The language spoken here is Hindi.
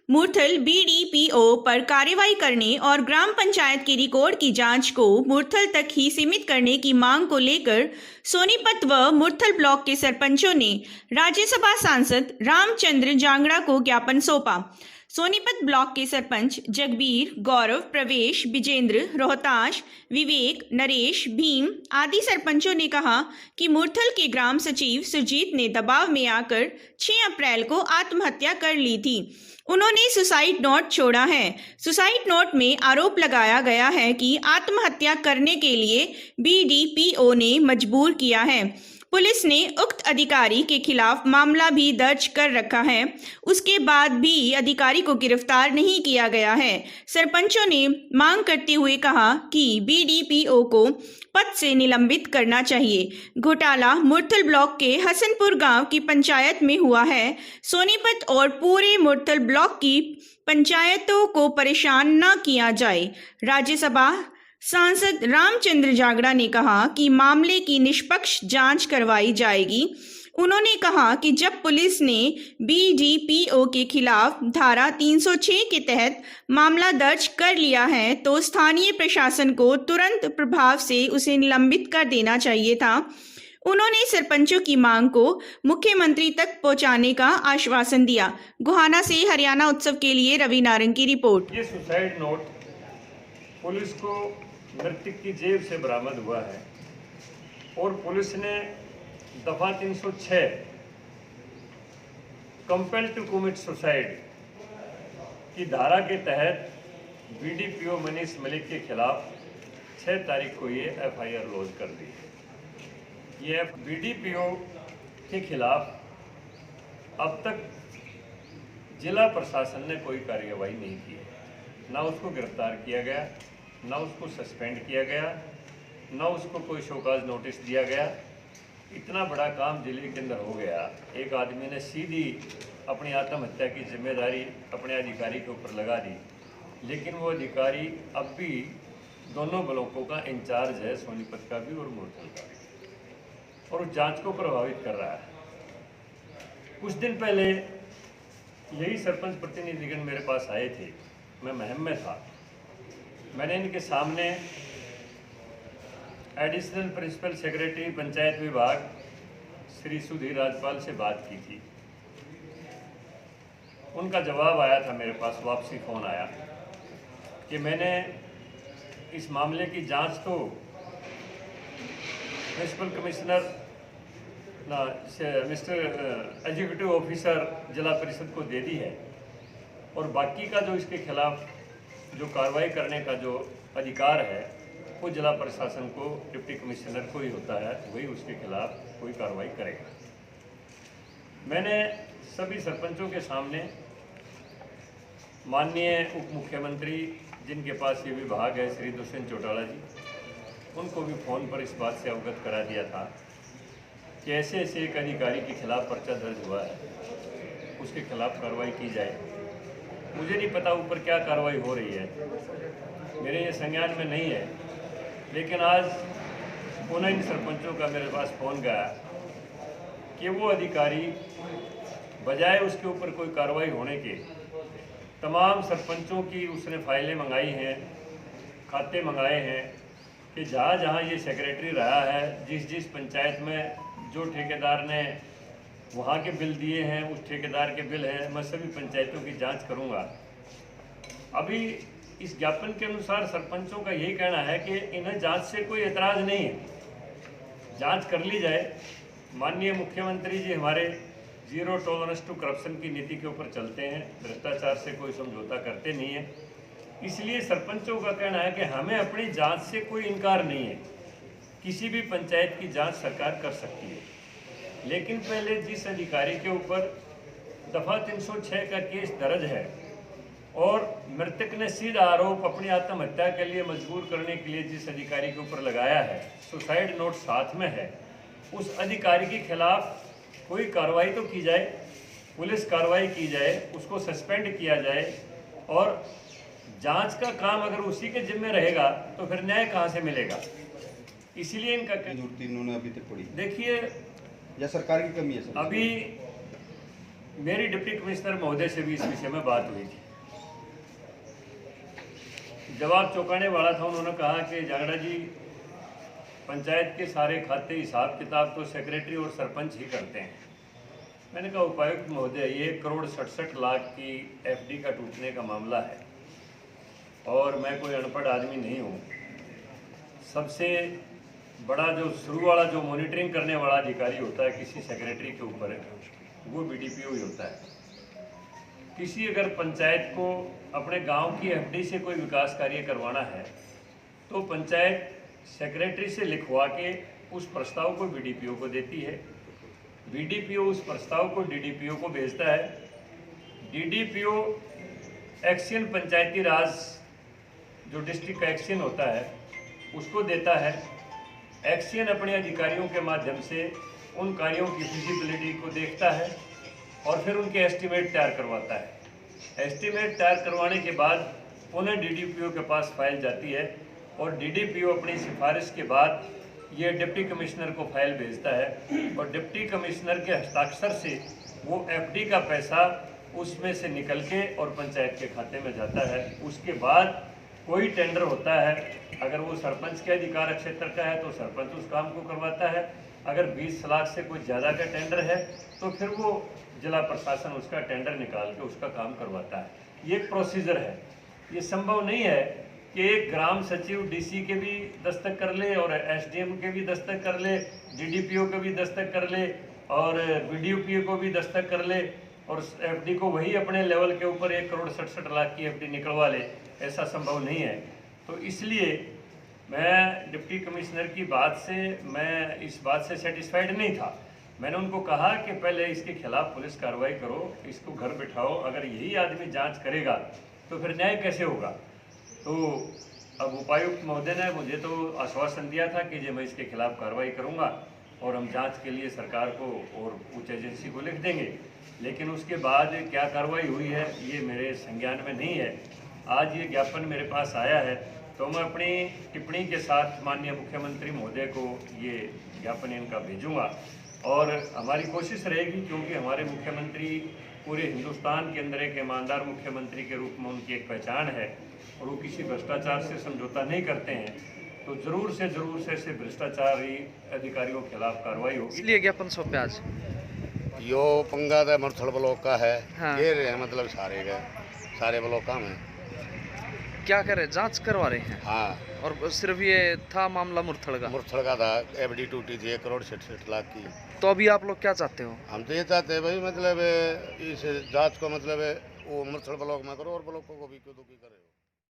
मुरथल बीडीपीओ पर कार्रवाई करने और ग्राम पंचायत के रिकॉर्ड की जांच को मुरथल तक ही सीमित करने की मांग को लेकर सोनीपत व मुरथल ब्लॉक के सरपंचों ने राज्यसभा सांसद रामचंद्र जांगड़ा को ज्ञापन सौंपा। सोनीपत ब्लॉक के सरपंच जगबीर, गौरव, प्रवेश, विजेंद्र, रोहताश, विवेक, नरेश, भीम आदि सरपंचों ने कहा कि मुरथल के ग्राम सचिव सुरजीत ने दबाव में आकर 6 अप्रैल को आत्महत्या कर ली थी। उन्होंने सुसाइड नोट छोड़ा है। सुसाइड नोट में आरोप लगाया गया है कि आत्महत्या करने के लिए बीडीपीओ ने मजबूर किया है। पुलिस ने उक्त अधिकारी के खिलाफ मामला भी दर्ज कर रखा है, उसके बाद भी अधिकारी को गिरफ्तार नहीं किया गया है। सरपंचों ने मांग करते हुए कहा कि बीडीपीओ को पद से निलंबित करना चाहिए। घोटाला मुरथल ब्लॉक के हसनपुर गांव की पंचायत में हुआ है। सोनीपत और पूरे मुरथल ब्लॉक की पंचायतों को परेशान न किया जाए। राज्यसभा सांसद रामचंद्र जांगड़ा ने कहा कि मामले की निष्पक्ष जांच करवाई जाएगी। उन्होंने कहा कि जब पुलिस ने बीडीपीओ के खिलाफ धारा 306 के तहत मामला दर्ज कर लिया है तो स्थानीय प्रशासन को तुरंत प्रभाव से उसे निलंबित कर देना चाहिए था। उन्होंने सरपंचों की मांग को मुख्यमंत्री तक पहुंचाने का आश्वासन दिया। गोहाना से हरियाणा उत्सव के लिए रवि नारंग की रिपोर्ट। ये सुसाइड नोट पुलिस को मृतक की जेब से बरामद हुआ है और पुलिस ने दफा 306 कंपेल टू कमिट सुसाइड की धारा के तहत बीडीपीओ मनीष मलिक के खिलाफ 6 तारीख को ये एफआईआर लॉन्च कर दी है। ये बीडीपीओ के खिलाफ अब तक जिला प्रशासन ने कोई कार्रवाई नहीं की है। ना उसको गिरफ्तार किया गया, ना उसको सस्पेंड किया गया, ना उसको कोई शोकाज नोटिस दिया गया। इतना बड़ा काम जिले के अंदर हो गया, एक आदमी ने सीधी अपनी आत्महत्या की जिम्मेदारी अपने अधिकारी के ऊपर लगा दी, लेकिन वो अधिकारी अब भी दोनों ब्लॉकों का इंचार्ज है, सोनीपत का भी और मुरथल का भी, और उस जांच को प्रभावित कर रहा है। कुछ दिन पहले यही सरपंच प्रतिनिधिगण मेरे पास आए थे, मैं महम में था। मैंने इनके सामने एडिशनल प्रिंसिपल सेक्रेटरी पंचायत विभाग श्री सुधीर राजपाल से बात की थी। उनका जवाब आया था मेरे पास, वापसी फ़ोन आया कि मैंने इस मामले की जांच तो principal commissioner mister executive officer जिला परिषद को दे दी है और बाकी का जो इसके खिलाफ जो कार्रवाई करने का जो अधिकार है वो जिला प्रशासन को, डिप्टी कमिश्नर को ही होता है, वही उसके खिलाफ कोई कार्रवाई करेगा। मैंने सभी सरपंचों के सामने माननीय उप मुख्यमंत्री जिनके पास ये विभाग है श्री दुष्यंत चौटाला जी, उनको भी फ़ोन पर इस बात से अवगत करा दिया था कि ऐसे ऐसे एक अधिकारी के खिलाफ पर्चा दर्ज हुआ है, उसके खिलाफ कार्रवाई की जाए। मुझे नहीं पता ऊपर क्या कार्रवाई हो रही है, मेरे ये संज्ञान में नहीं है, लेकिन आज पुनः इन सरपंचों का मेरे पास फ़ोन गया कि वो अधिकारी बजाय उसके ऊपर कोई कार्रवाई होने के तमाम सरपंचों की उसने फाइलें मंगाई हैं, खाते मंगाए हैं कि जहाँ जहाँ ये सेक्रेटरी रहा है, जिस जिस पंचायत में जो ठेकेदार ने वहाँ के बिल दिए हैं, उस ठेकेदार के बिल हैं, मैं सभी पंचायतों की जांच करूँगा। अभी इस ज्ञापन के अनुसार सरपंचों का यही कहना है कि इन्हें जांच से कोई एतराज़ नहीं है, जांच कर ली जाए। माननीय मुख्यमंत्री जी हमारे जीरो टॉलरेंस टू करप्शन की नीति के ऊपर चलते हैं, भ्रष्टाचार से कोई समझौता करते नहीं है, इसलिए सरपंचों का कहना है कि हमें अपनी जांच से कोई इनकार नहीं है, किसी भी पंचायत की जांच सरकार कर सकती है। लेकिन पहले जिस अधिकारी के ऊपर दफा 306 का केस दर्ज है और मृतक ने सीधा आरोप अपनी आत्महत्या के लिए मजबूर करने के लिए जिस अधिकारी के ऊपर लगाया है, सुसाइड नोट साथ में है, उस अधिकारी के खिलाफ कोई कार्रवाई तो की जाए, पुलिस कार्रवाई की जाए, उसको सस्पेंड किया जाए और जांच का काम अगर उसी के जिम्मे रहेगा तो फिर न्याय कहाँ से मिलेगा। इसीलिए इनका इन्होंने अभी तक पड़ी, देखिए या सरकार की कमी है सर? अभी मेरी डिप्टी कमिश्नर महोदय से भी इस विषय में बात हुई थी। जवाब चौंकाने वाला था। उन्होंने कहा कि जागड़ा जी, पंचायत के सारे खाते हिसाब किताब तो सेक्रेटरी और सरपंच ही करते हैं। मैंने कहा उपायुक्त महोदय, ये 1,67,00,000 की एफडी का टूटने का मामला है और मैं कोई अनपढ़ आदमी नहीं हूँ। सबसे बड़ा जो शुरू वाला जो मॉनिटरिंग करने वाला अधिकारी होता है किसी सेक्रेटरी के ऊपर, वो बीडीपीओ ही होता है। किसी अगर पंचायत को अपने गांव की एफडी से कोई विकास कार्य करवाना है तो पंचायत सेक्रेटरी से लिखवा के उस प्रस्ताव को बीडीपीओ को देती है। बीडीपीओ उस प्रस्ताव को डीडीपीओ को भेजता है। डीडीपीओ एक्शन पंचायती राज जो डिस्ट्रिक्ट का एक्शन होता है उसको देता है। एक्शन अपने अधिकारियों के माध्यम से उन कार्यों की फिजिबिलिटी को देखता है और फिर उनके एस्टीमेट तैयार करवाता है। एस्टीमेट तैयार करवाने के बाद पुनः डीडीपीओ के पास फाइल जाती है और डीडीपीओ अपनी सिफारिश के बाद ये डिप्टी कमिश्नर को फाइल भेजता है और डिप्टी कमिश्नर के हस्ताक्षर से वो एफडी का पैसा उसमें से निकल के और पंचायत के खाते में जाता है। उसके बाद कोई टेंडर होता है, अगर वो सरपंच के अधिकार क्षेत्र का है तो सरपंच उस काम को करवाता है। अगर 20 लाख से कुछ ज़्यादा का टेंडर है तो फिर वो जिला प्रशासन उसका टेंडर निकाल के उसका काम करवाता है। ये एक प्रोसीजर है। ये संभव नहीं है कि एक ग्राम सचिव डीसी के भी दस्तक कर ले और एसडीएम के भी दस्तक कर ले, डीडीपीओ के भी दस्तक कर ले और बीडीओपीओ को भी दस्तक कर ले और एफडी को वही अपने लेवल के ऊपर 1,67,00,000 की एफडी निकलवा ले। ऐसा संभव नहीं है। तो इसलिए मैं डिप्टी कमिश्नर की बात से मैं इस बात से सेटिस्फाइड नहीं था। मैंने उनको कहा कि पहले इसके खिलाफ पुलिस कार्रवाई करो, इसको घर बिठाओ। अगर यही आदमी जांच करेगा तो फिर न्याय कैसे होगा। तो अब उपायुक्त महोदय ने मुझे तो आश्वासन दिया था कि मैं इसके खिलाफ कार्रवाई करूंगा और हम जांच के लिए सरकार को और उच्च एजेंसी को लिख देंगे। लेकिन उसके बाद क्या कार्रवाई हुई है ये मेरे संज्ञान में नहीं है। आज ये ज्ञापन मेरे पास आया है तो मैं अपनी टिप्पणी के साथ माननीय मुख्यमंत्री महोदय को ये ज्ञापन इनका भेजूंगा और हमारी कोशिश रहेगी, क्योंकि हमारे मुख्यमंत्री पूरे हिंदुस्तान के अंदर एक ईमानदार मुख्यमंत्री के रूप में उनकी एक पहचान है और वो किसी भ्रष्टाचार से समझौता नहीं करते हैं। तो जरूर से ऐसे भ्रष्टाचारी अधिकारियों के खिलाफ कार्रवाई होगी। इसलिए ज्ञापन सौंपे आज। यो पंगा तो मुरथल ब्लॉक का है। हाँ। ये रहे मतलब सारे ब्लॉक का में क्या करे, जांच करवा रहे हैं। हाँ, और सिर्फ ये था मामला मुरथल का था। एफडी टूटी थी 1,67,00,000 की। तो अभी आप लोग क्या चाहते हो? हम तो ये चाहते हैं भाई, मतलब इस जांच को मतलब वो मुरथल ब्लॉक में करो और ब्लॉकों को भी क्यों दुखी करे।